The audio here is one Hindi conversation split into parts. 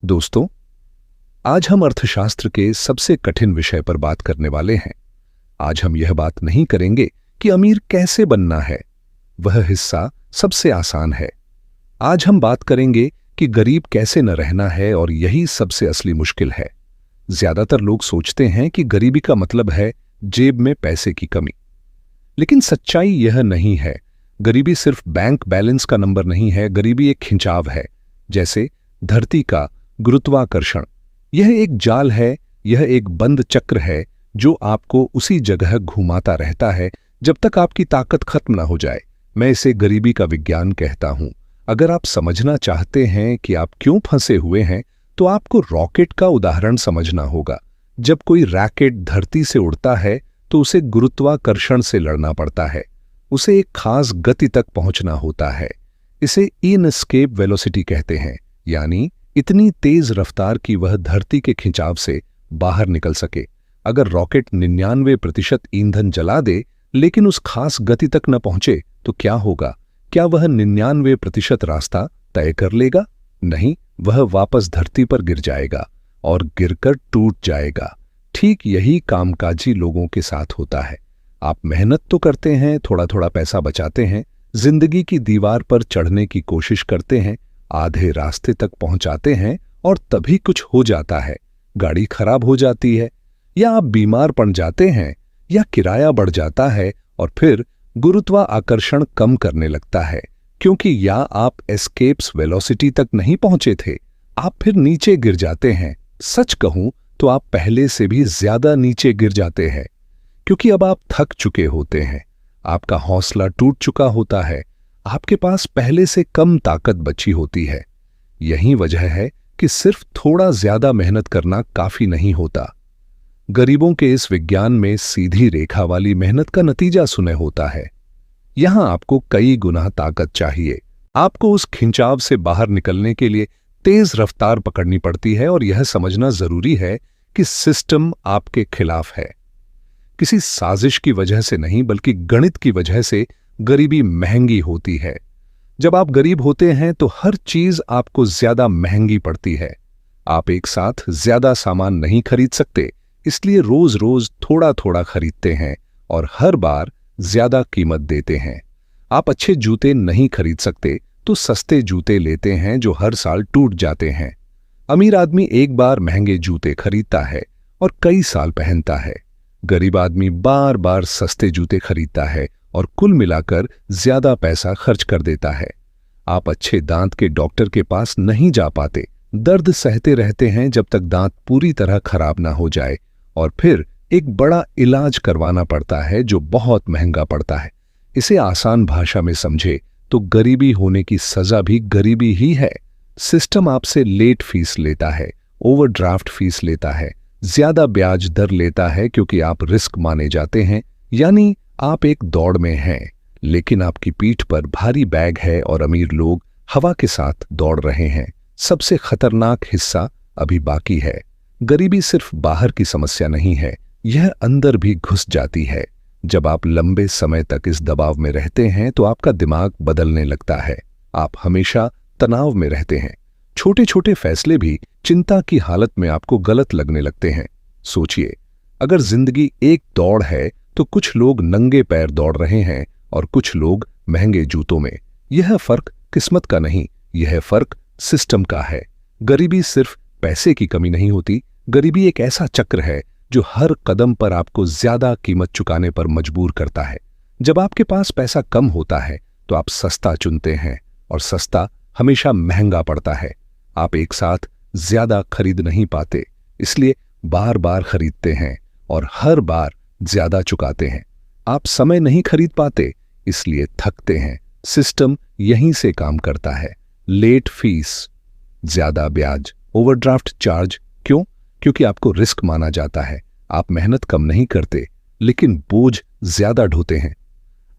दोस्तों, आज हम अर्थशास्त्र के सबसे कठिन विषय पर बात करने वाले हैं। आज हम यह बात नहीं करेंगे कि अमीर कैसे बनना है, वह हिस्सा सबसे आसान है। आज हम बात करेंगे कि गरीब कैसे न रहना है, और यही सबसे असली मुश्किल है। ज्यादातर लोग सोचते हैं कि गरीबी का मतलब है जेब में पैसे की कमी, लेकिन सच्चाई यह नहीं है। गरीबी सिर्फ बैंक बैलेंस का नंबर नहीं है, गरीबी एक खिंचाव है, जैसे धरती का गुरुत्वाकर्षण। यह एक जाल है, यह एक बंद चक्र है जो आपको उसी जगह घुमाता रहता है जब तक आपकी ताकत खत्म ना हो जाए। मैं इसे गरीबी का विज्ञान कहता हूं। अगर आप समझना चाहते हैं कि आप क्यों फंसे हुए हैं, तो आपको रॉकेट का उदाहरण समझना होगा। जब कोई रॉकेट धरती से उड़ता है तो उसे गुरुत्वाकर्षण से लड़ना पड़ता है। उसे एक खास गति तक पहुंचना होता है। इसे इनएस्केप वेलोसिटी कहते हैं, यानी इतनी तेज रफ्तार कि वह धरती के खिंचाव से बाहर निकल सके। अगर रॉकेट 99% ईंधन जला दे लेकिन उस खास गति तक न पहुंचे तो क्या होगा? क्या वह 99% रास्ता तय कर लेगा? नहीं, वह वापस धरती पर गिर जाएगा और गिरकर टूट जाएगा। ठीक यही कामकाजी लोगों के साथ होता है। आप मेहनत तो करते हैं, थोड़ा थोड़ा पैसा बचाते हैं, जिंदगी की दीवार पर चढ़ने की कोशिश करते हैं, आधे रास्ते तक पहुंचाते हैं और तभी कुछ हो जाता है। गाड़ी खराब हो जाती है, या आप बीमार पड़ जाते हैं, या किराया बढ़ जाता है, और फिर गुरुत्वाकर्षण कम करने लगता है, क्योंकि या आप एस्केप्स वेलोसिटी तक नहीं पहुंचे थे, आप फिर नीचे गिर जाते हैं। सच कहूं तो आप पहले से भी ज्यादा नीचे गिर जाते हैं, क्योंकि अब आप थक चुके होते हैं, आपका हौसला टूट चुका होता है, आपके पास पहले से कम ताकत बची होती है। यही वजह है कि सिर्फ थोड़ा ज्यादा मेहनत करना काफी नहीं होता। गरीबों के इस विज्ञान में सीधी रेखा वाली मेहनत का नतीजा सुने होता है। यहां आपको कई गुना ताकत चाहिए। आपको उस खिंचाव से बाहर निकलने के लिए तेज रफ्तार पकड़नी पड़ती है, और यह समझना जरूरी है कि सिस्टम आपके खिलाफ है। किसी साजिश की वजह से नहीं, बल्कि गणित की वजह से गरीबी महंगी होती है। जब आप गरीब होते हैं तो हर चीज आपको ज्यादा महंगी पड़ती है। आप एक साथ ज्यादा सामान नहीं खरीद सकते, इसलिए रोज रोज थोड़ा थोड़ा खरीदते हैं और हर बार ज्यादा कीमत देते हैं। आप अच्छे जूते नहीं खरीद सकते तो सस्ते जूते लेते हैं जो हर साल टूट जाते हैं। अमीर आदमी एक बार महंगे जूते खरीदता है और कई साल पहनता है। गरीब आदमी बार बार सस्ते जूते खरीदता है और कुल मिलाकर ज्यादा पैसा खर्च कर देता है। आप अच्छे दांत के डॉक्टर के पास नहीं जा पाते, दर्द सहते रहते हैं जब तक दांत पूरी तरह खराब ना हो जाए, और फिर एक बड़ा इलाज करवाना पड़ता है जो बहुत महंगा पड़ता है। इसे आसान भाषा में समझे तो गरीबी होने की सजा भी गरीबी ही है। सिस्टम आपसे लेट फीस लेता है, ओवरड्राफ्ट फीस लेता है, ज्यादा ब्याज दर लेता है, क्योंकि आप रिस्क माने जाते हैं। यानी आप एक दौड़ में हैं, लेकिन आपकी पीठ पर भारी बैग है और अमीर लोग हवा के साथ दौड़ रहे हैं। सबसे खतरनाक हिस्सा अभी बाकी है। गरीबी सिर्फ बाहर की समस्या नहीं है, यह अंदर भी घुस जाती है। जब आप लंबे समय तक इस दबाव में रहते हैं तो आपका दिमाग बदलने लगता है। आप हमेशा तनाव में रहते हैं। छोटे छोटे फैसले भी चिंता की हालत में आपको गलत लगने लगते हैं। सोचिए, अगर जिंदगी एक दौड़ है तो कुछ लोग नंगे पैर दौड़ रहे हैं और कुछ लोग महंगे जूतों में। यह फर्क किस्मत का नहीं, यह फर्क सिस्टम का है। गरीबी सिर्फ पैसे की कमी नहीं होती, गरीबी एक ऐसा चक्र है जो हर कदम पर आपको ज्यादा कीमत चुकाने पर मजबूर करता है। जब आपके पास पैसा कम होता है तो आप सस्ता चुनते हैं, और सस्ता हमेशा महंगा पड़ता है। आप एक साथ ज्यादा खरीद नहीं पाते, इसलिए बार बार खरीदते हैं और हर बार ज्यादा चुकाते हैं। आप समय नहीं खरीद पाते, इसलिए थकते हैं। सिस्टम यहीं से काम करता है। लेट फीस, ज्यादा ब्याज, ओवरड्राफ्ट चार्ज। क्यों? क्योंकि आपको रिस्क माना जाता है। आप मेहनत कम नहीं करते, लेकिन बोझ ज्यादा ढोते हैं।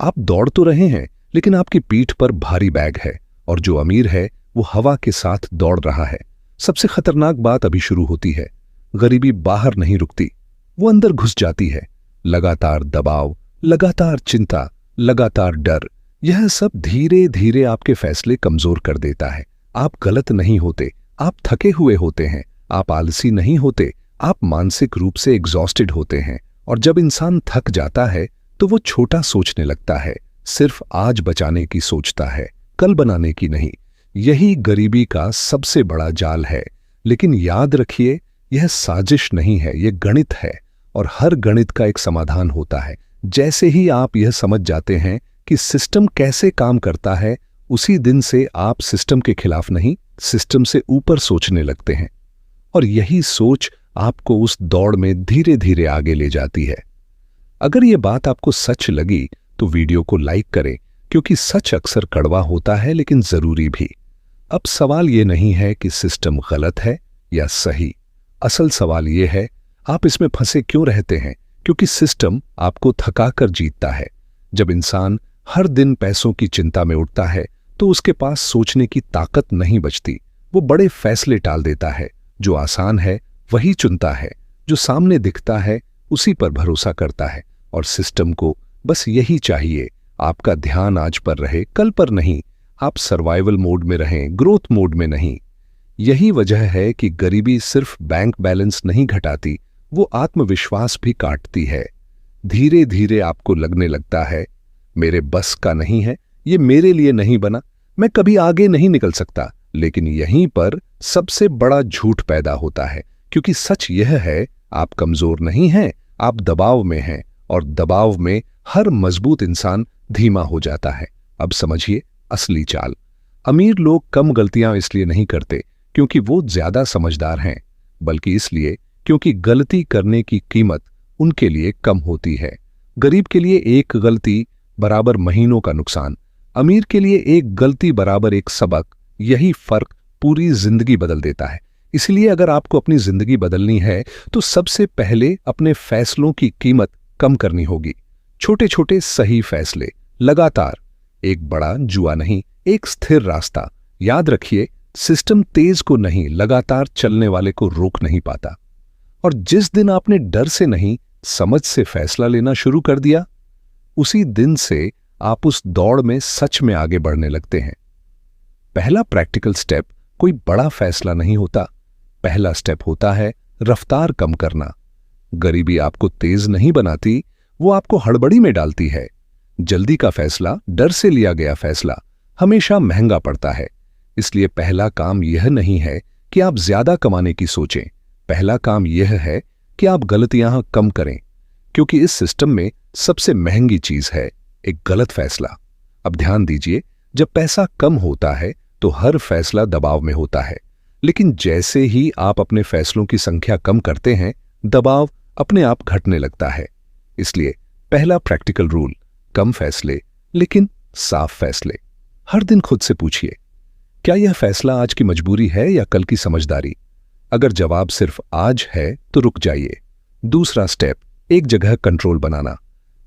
आप दौड़ तो रहे हैं, लेकिन आपकी पीठ पर भारी बैग है, और जो अमीर है वो हवा के साथ दौड़ रहा है। सबसे खतरनाक बात अभी शुरू होती है। गरीबी बाहर नहीं रुकती, वो अंदर घुस जाती है। लगातार दबाव, लगातार चिंता, लगातार डर, यह सब धीरे धीरे आपके फैसले कमजोर कर देता है। आप गलत नहीं होते, आप थके हुए होते हैं, आप आलसी नहीं होते, आप मानसिक रूप से एग्जॉस्टेड होते हैं। और जब इंसान थक जाता है तो वो छोटा सोचने लगता है, सिर्फ आज बचाने की सोचता है, कल बनाने की नहीं। यही गरीबी का सबसे बड़ा जाल है। लेकिन याद रखिए, यह साजिश नहीं है, यह गणित है। और हर गणित का एक समाधान होता है। जैसे ही आप यह समझ जाते हैं कि सिस्टम कैसे काम करता है, उसी दिन से आप सिस्टम के खिलाफ नहीं, सिस्टम से ऊपर सोचने लगते हैं। और यही सोच आपको उस दौड़ में धीरे धीरे आगे ले जाती है। अगर यह बात आपको सच लगी तो वीडियो को लाइक करें, क्योंकि सच अक्सर कड़वा होता है लेकिन जरूरी भी। अब सवाल यह नहीं है कि सिस्टम गलत है या सही। असल सवाल यह है, आप इसमें फंसे क्यों रहते हैं? क्योंकि सिस्टम आपको थकाकर जीतता है। जब इंसान हर दिन पैसों की चिंता में उठता है तो उसके पास सोचने की ताकत नहीं बचती। वो बड़े फैसले टाल देता है, जो आसान है वही चुनता है, जो सामने दिखता है उसी पर भरोसा करता है। और सिस्टम को बस यही चाहिए, आपका ध्यान आज पर रहे, कल पर नहीं। आप सर्वाइवल मोड में रहें, ग्रोथ मोड में नहीं। यही वजह है कि गरीबी सिर्फ बैंक बैलेंस नहीं घटाती, वो आत्मविश्वास भी काटती है। धीरे धीरे आपको लगने लगता है, मेरे बस का नहीं है, ये मेरे लिए नहीं बना, मैं कभी आगे नहीं निकल सकता। लेकिन यहीं पर सबसे बड़ा झूठ पैदा होता है, क्योंकि सच यह है, आप कमजोर नहीं हैं, आप दबाव में हैं। और दबाव में हर मजबूत इंसान धीमा हो जाता है। अब समझिए असली चाल। अमीर लोग कम गलतियां इसलिए नहीं करते क्योंकि वो ज्यादा समझदार हैं, बल्कि इसलिए क्योंकि गलती करने की कीमत उनके लिए कम होती है। गरीब के लिए एक गलती बराबर महीनों का नुकसान, अमीर के लिए एक गलती बराबर एक सबक। यही फर्क पूरी जिंदगी बदल देता है। इसलिए अगर आपको अपनी जिंदगी बदलनी है तो सबसे पहले अपने फैसलों की कीमत कम करनी होगी। छोटे छोटे सही फैसले, लगातार, एक बड़ा जुआ नहीं, एक स्थिर रास्ता। याद रखिए, सिस्टम तेज को नहीं, लगातार चलने वाले को रोक नहीं पाता। और जिस दिन आपने डर से नहीं, समझ से फैसला लेना शुरू कर दिया, उसी दिन से आप उस दौड़ में सच में आगे बढ़ने लगते हैं। पहला प्रैक्टिकल स्टेप कोई बड़ा फैसला नहीं होता। पहला स्टेप होता है रफ्तार कम करना। गरीबी आपको तेज नहीं बनाती, वो आपको हड़बड़ी में डालती है। जल्दी का फैसला, डर से लिया गया फैसला, हमेशा महंगा पड़ता है। इसलिए पहला काम यह नहीं है कि आप ज्यादा कमाने की सोचें। पहला काम यह है कि आप गलतियां कम करें, क्योंकि इस सिस्टम में सबसे महंगी चीज है एक गलत फैसला। अब ध्यान दीजिए, जब पैसा कम होता है तो हर फैसला दबाव में होता है। लेकिन जैसे ही आप अपने फैसलों की संख्या कम करते हैं, दबाव अपने आप घटने लगता है। इसलिए पहला प्रैक्टिकल रूल, कम फैसले लेकिन साफ फैसले। हर दिन खुद से पूछिए, क्या यह फैसला आज की मजबूरी है या कल की समझदारी? अगर जवाब सिर्फ आज है तो रुक जाइए। दूसरा स्टेप, एक जगह कंट्रोल बनाना।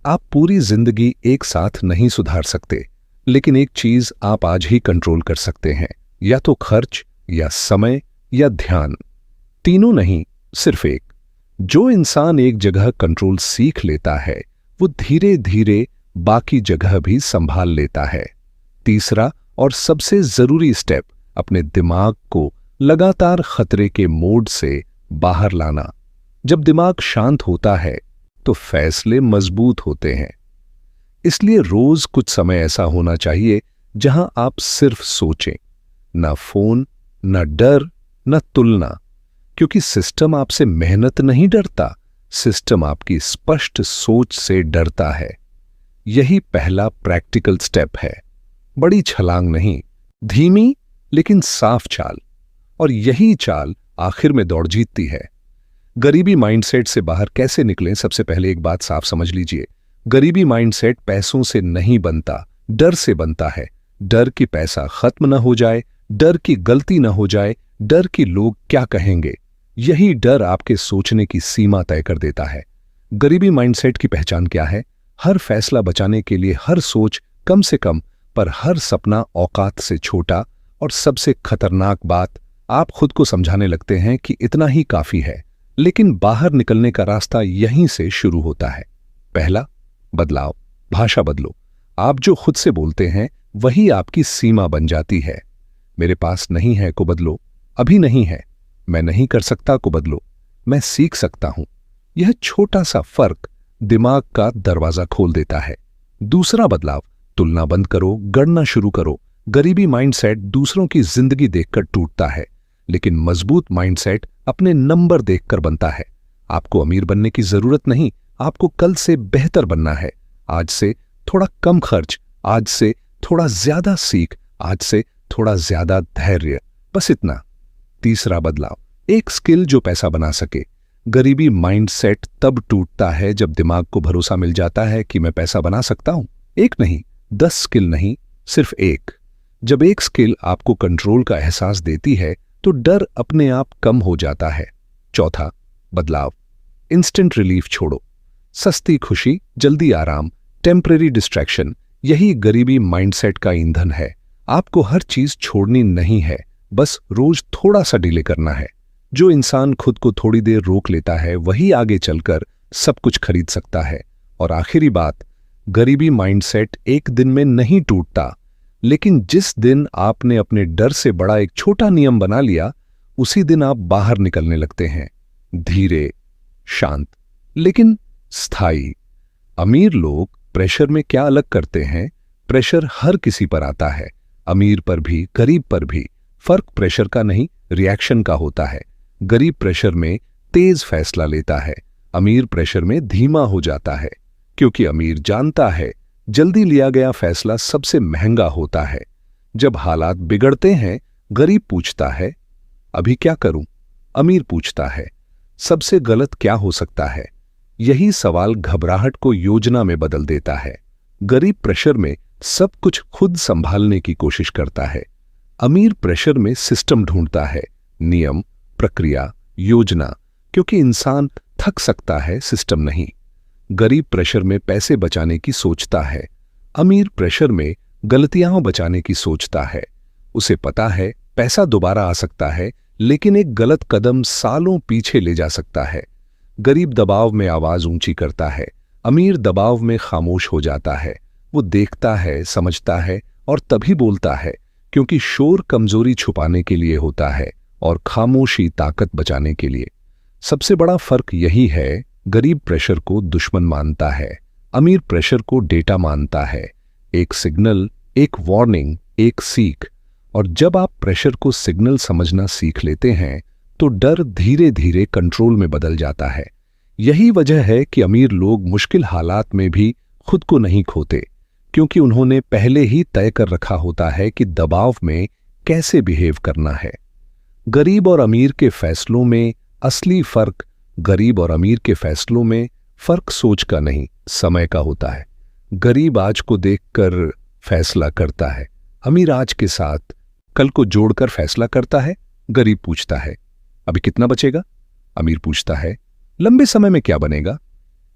आप पूरी जिंदगी एक साथ नहीं सुधार सकते, लेकिन एक चीज आप आज ही कंट्रोल कर सकते हैं, या तो खर्च, या समय, या ध्यान। तीनों नहीं, सिर्फ एक। जो इंसान एक जगह कंट्रोल सीख लेता है, वो धीरे धीरे बाकी जगह भी संभाल लेता है। तीसरा और सबसे जरूरी स्टेप, अपने दिमाग को लगातार खतरे के मोड से बाहर लाना। जब दिमाग शांत होता है तो फैसले मजबूत होते हैं। इसलिए रोज कुछ समय ऐसा होना चाहिए जहां आप सिर्फ सोचें, ना फोन, ना डर, ना तुलना। क्योंकि सिस्टम आपसे मेहनत नहीं डरता, सिस्टम आपकी स्पष्ट सोच से डरता है। यही पहला प्रैक्टिकल स्टेप है। बड़ी छलांग नहीं, धीमी लेकिन साफ चाल। और यही चाल आखिर में दौड़ जीतती है। गरीबी माइंडसेट से बाहर कैसे निकलें? सबसे पहले एक बात साफ समझ लीजिए, गरीबी माइंडसेट पैसों से नहीं बनता, डर से बनता है। डर कि पैसा खत्म न हो जाए, डर कि गलती न हो जाए, डर कि लोग क्या कहेंगे। यही डर आपके सोचने की सीमा तय कर देता है। गरीबी माइंडसेट की पहचान क्या है? हर फैसला बचाने के लिए हर सोच कम से कम, पर हर सपना औकात से छोटा। और सबसे खतरनाक बात, आप खुद को समझाने लगते हैं कि इतना ही काफी है, लेकिन बाहर निकलने का रास्ता यहीं से शुरू होता है। पहला बदलाव, भाषा बदलो। आप जो खुद से बोलते हैं वही आपकी सीमा बन जाती है। मेरे पास नहीं है को बदलो, मेरे पास नहीं है को बदलो। आप जो खुद से बोलते हैं वही आपकी सीमा बन जाती है। पहला बदलाव, भाषा बदलो। आप जो खुद से बोलते हैं वही आपकी सीमा बन जाती है। मेरे पास नहीं है को बदलो, मेरे पास नहीं है को बदलो। आप जो खुद से बोलते हैं वही आपकी सीमा बन जाती है। अभी नहीं है, मैं नहीं कर सकता को बदलो, मैं सीख सकता हूं। यह छोटा सा फर्क दिमाग का दरवाजा खोल देता है। दूसरा बदलाव, तुलना बंद करो, गणना शुरू करो। गरीबी माइंडसेट दूसरों की जिंदगी देखकर टूटता है, लेकिन मजबूत माइंडसेट अपने नंबर देखकर बनता है। आपको अमीर बनने की जरूरत नहीं, आपको कल से बेहतर बनना है। आज से थोड़ा कम खर्च, आज से थोड़ा ज्यादा सीख, आज से थोड़ा ज्यादा धैर्य, बस इतना। तीसरा बदलाव, एक स्किल जो पैसा बना सके। गरीबी माइंडसेट तब टूटता है जब दिमाग को भरोसा मिल जाता है कि मैं पैसा बना सकता हूं। एक नहीं, 10 स्किल नहीं, सिर्फ एक। जब एक स्किल आपको कंट्रोल का एहसास देती है तो डर अपने आप कम हो जाता है। चौथा बदलाव, इंस्टेंट रिलीफ छोड़ो। सस्ती खुशी, जल्दी आराम, टेम्परेरी डिस्ट्रैक्शन, यही गरीबी माइंडसेट का ईंधन है। आपको हर चीज छोड़नी नहीं है, बस रोज थोड़ा सा डिले करना है। जो इंसान खुद को थोड़ी देर रोक लेता है वही आगे चलकर सब कुछ खरीद सकता है। और आखिरी बात, गरीबी माइंडसेट एक दिन में नहीं टूटता, लेकिन जिस दिन आपने अपने डर से बड़ा एक छोटा नियम बना लिया, उसी दिन आप बाहर निकलने लगते हैं, धीरे, शांत, लेकिन स्थायी। अमीर लोग प्रेशर में क्या अलग करते हैं? प्रेशर हर किसी पर आता है, अमीर पर भी, गरीब पर भी। फर्क प्रेशर का नहीं, रिएक्शन का होता है। गरीब प्रेशर में तेज फैसला लेता है, अमीर प्रेशर में धीमा हो जाता है, क्योंकि अमीर जानता है जल्दी लिया गया फैसला सबसे महंगा होता है। जब हालात बिगड़ते हैं, गरीब पूछता है, अभी क्या करूं? अमीर पूछता है, सबसे गलत क्या हो सकता है? यही सवाल घबराहट को योजना में बदल देता है। गरीब प्रेशर में सब कुछ खुद संभालने की कोशिश करता है, अमीर प्रेशर में सिस्टम ढूंढता है, नियम, प्रक्रिया, योजना, क्योंकि इंसान थक सकता है, सिस्टम नहीं। गरीब प्रेशर में पैसे बचाने की सोचता है, अमीर प्रेशर में गलतियां बचाने की सोचता है। उसे पता है पैसा दोबारा आ सकता है, लेकिन एक गलत कदम सालों पीछे ले जा सकता है। गरीब दबाव में आवाज ऊंची करता है, अमीर दबाव में खामोश हो जाता है। वो देखता है, समझता है और तभी बोलता है, क्योंकि शोर कमजोरी छुपाने के लिए होता है और खामोशी ताकत बचाने के लिए। सबसे बड़ा फर्क यही है, गरीब प्रेशर को दुश्मन मानता है, अमीर प्रेशर को डेटा मानता है। एक सिग्नल, एक वार्निंग, एक सीख। और जब आप प्रेशर को सिग्नल समझना सीख लेते हैं तो डर धीरे धीरे कंट्रोल में बदल जाता है। यही वजह है कि अमीर लोग मुश्किल हालात में भी खुद को नहीं खोते, क्योंकि उन्होंने पहले ही तय कर रखा होता है कि दबाव में कैसे बिहेव करना है। गरीब और अमीर के फैसलों में असली फर्क, गरीब और अमीर के फैसलों में फर्क सोच का नहीं, समय का होता है। गरीब आज को देखकर फैसला करता है, अमीर आज के साथ कल को जोड़कर फैसला करता है। गरीब पूछता है, अभी कितना बचेगा? अमीर पूछता है, लंबे समय में क्या बनेगा?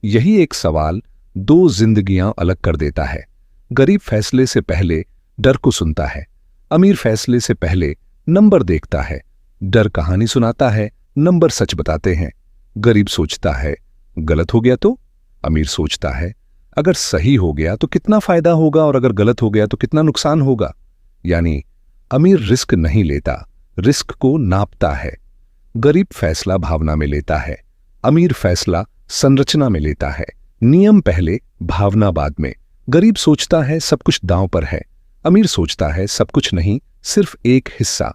यही एक सवाल दो जिंदगियां अलग कर देता है। गरीब फैसले से पहले डर को सुनता है, अमीर फैसले से पहले नंबर देखता है। डर कहानी सुनाता है, नंबर सच बताते हैं। गरीब सोचता है, गलत हो गया तो? अमीर सोचता है, अगर सही हो गया तो कितना फायदा होगा और अगर गलत हो गया तो कितना नुकसान होगा। यानी अमीर रिस्क नहीं लेता, रिस्क को नापता है। गरीब फैसला भावना में लेता है, अमीर फैसला संरचना में लेता है। नियम पहले, भावना बाद में। गरीब सोचता है सब कुछ दांव पर है, अमीर सोचता है सब कुछ नहीं, सिर्फ एक हिस्सा।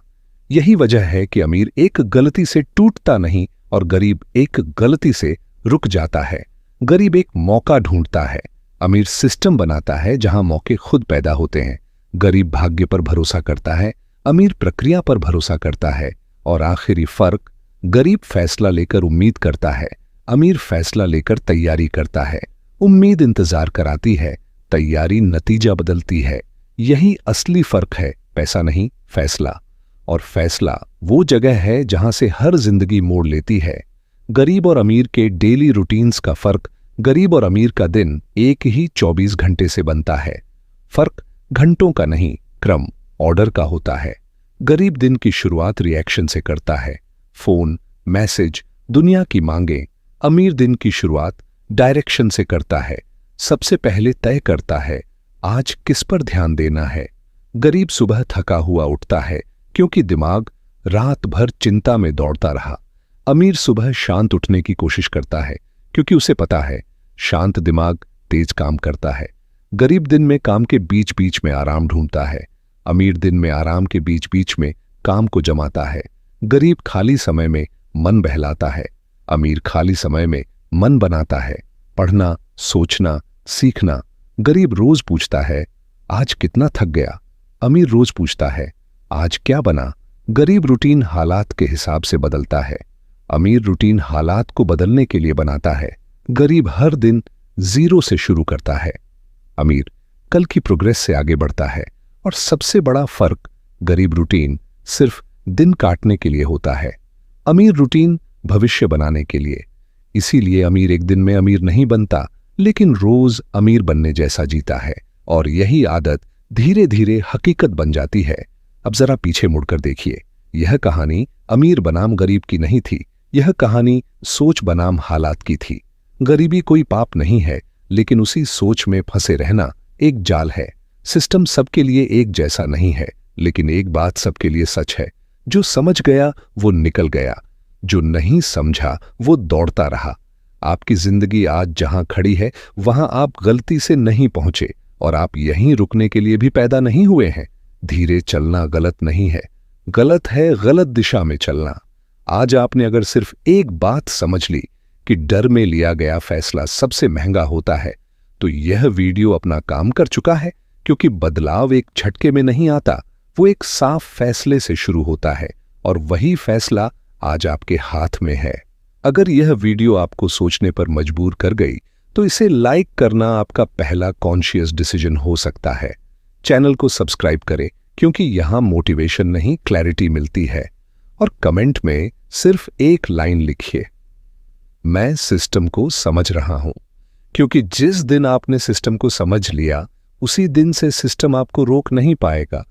यही वजह है कि अमीर एक गलती से टूटता नहीं और गरीब एक गलती से रुक जाता है। गरीब एक मौका ढूंढता है, अमीर सिस्टम बनाता है जहां मौके खुद पैदा होते हैं। गरीब भाग्य पर भरोसा करता है, अमीर प्रक्रिया पर भरोसा करता है। और आखिरी फर्क, गरीब फैसला लेकर उम्मीद करता है, अमीर फैसला लेकर तैयारी करता है। उम्मीद इंतजार कराती है, तैयारी नतीजा बदलती है। यही असली फर्क है, पैसा नहीं, फैसला। और फैसला वो जगह है जहां से हर जिंदगी मोड़ लेती है। गरीब और अमीर के डेली रूटीन्स का फर्क, गरीब और अमीर का दिन एक ही 24 घंटे से बनता है। फर्क घंटों का नहीं, क्रम, ऑर्डर का होता है। गरीब दिन की शुरुआत रिएक्शन से करता है, फोन, मैसेज, दुनिया की मांगे। अमीर दिन की शुरुआत डायरेक्शन से करता है, सबसे पहले तय करता है आज किस पर ध्यान देना है। गरीब सुबह थका हुआ उठता है, क्योंकि दिमाग रात भर चिंता में दौड़ता रहा। अमीर सुबह शांत उठने की कोशिश करता है क्योंकि उसे पता है शांत दिमाग तेज काम करता है। गरीब दिन में काम के बीच बीच में आराम ढूंढता है। अमीर दिन में आराम के बीच बीच में काम को जमाता है। गरीब खाली समय में मन बहलाता है। अमीर खाली समय में मन बनाता है। पढ़ना, सोचना, सीखना। गरीब रोज पूछता है आज कितना थक गया। अमीर रोज पूछता है आज क्या बना। गरीब रूटीन हालात के हिसाब से बदलता है। अमीर रूटीन हालात को बदलने के लिए बनाता है। गरीब हर दिन जीरो से शुरू करता है। अमीर कल की प्रोग्रेस से आगे बढ़ता है। और सबसे बड़ा फर्क, गरीब रूटीन सिर्फ दिन काटने के लिए होता है, अमीर रूटीन भविष्य बनाने के लिए। इसीलिए अमीर एक दिन में अमीर नहीं बनता, लेकिन रोज अमीर बनने जैसा जीता है। और यही आदत धीरे धीरे हकीकत बन जाती है। अब जरा पीछे मुड़कर देखिए, यह कहानी अमीर बनाम गरीब की नहीं थी। यह कहानी सोच बनाम हालात की थी। गरीबी कोई पाप नहीं है, लेकिन उसी सोच में फंसे रहना एक जाल है। सिस्टम सबके लिए एक जैसा नहीं है, लेकिन एक बात सबके लिए सच है, जो समझ गया वो निकल गया, जो नहीं समझा वो दौड़ता रहा। आपकी जिंदगी आज जहां खड़ी है वहां आप गलती से नहीं पहुंचे, और आप यहीं रुकने के लिए भी पैदा नहीं हुए हैं। धीरे चलना गलत नहीं है, गलत है गलत दिशा में चलना। आज आपने अगर सिर्फ एक बात समझ ली कि डर में लिया गया फैसला सबसे महंगा होता है, तो यह वीडियो अपना काम कर चुका है। क्योंकि बदलाव एक झटके में नहीं आता, वो एक साफ फैसले से शुरू होता है, और वही फैसला आज आपके हाथ में है। अगर यह वीडियो आपको सोचने पर मजबूर कर गई, तो इसे लाइक करना आपका पहला कॉन्शियस डिसीजन हो सकता है। चैनल को सब्सक्राइब करें, क्योंकि यहां मोटिवेशन नहीं क्लैरिटी मिलती है। और कमेंट में सिर्फ एक लाइन लिखिए, मैं सिस्टम को समझ रहा हूं। क्योंकि जिस दिन आपने सिस्टम को समझ लिया, उसी दिन से सिस्टम आपको रोक नहीं पाएगा।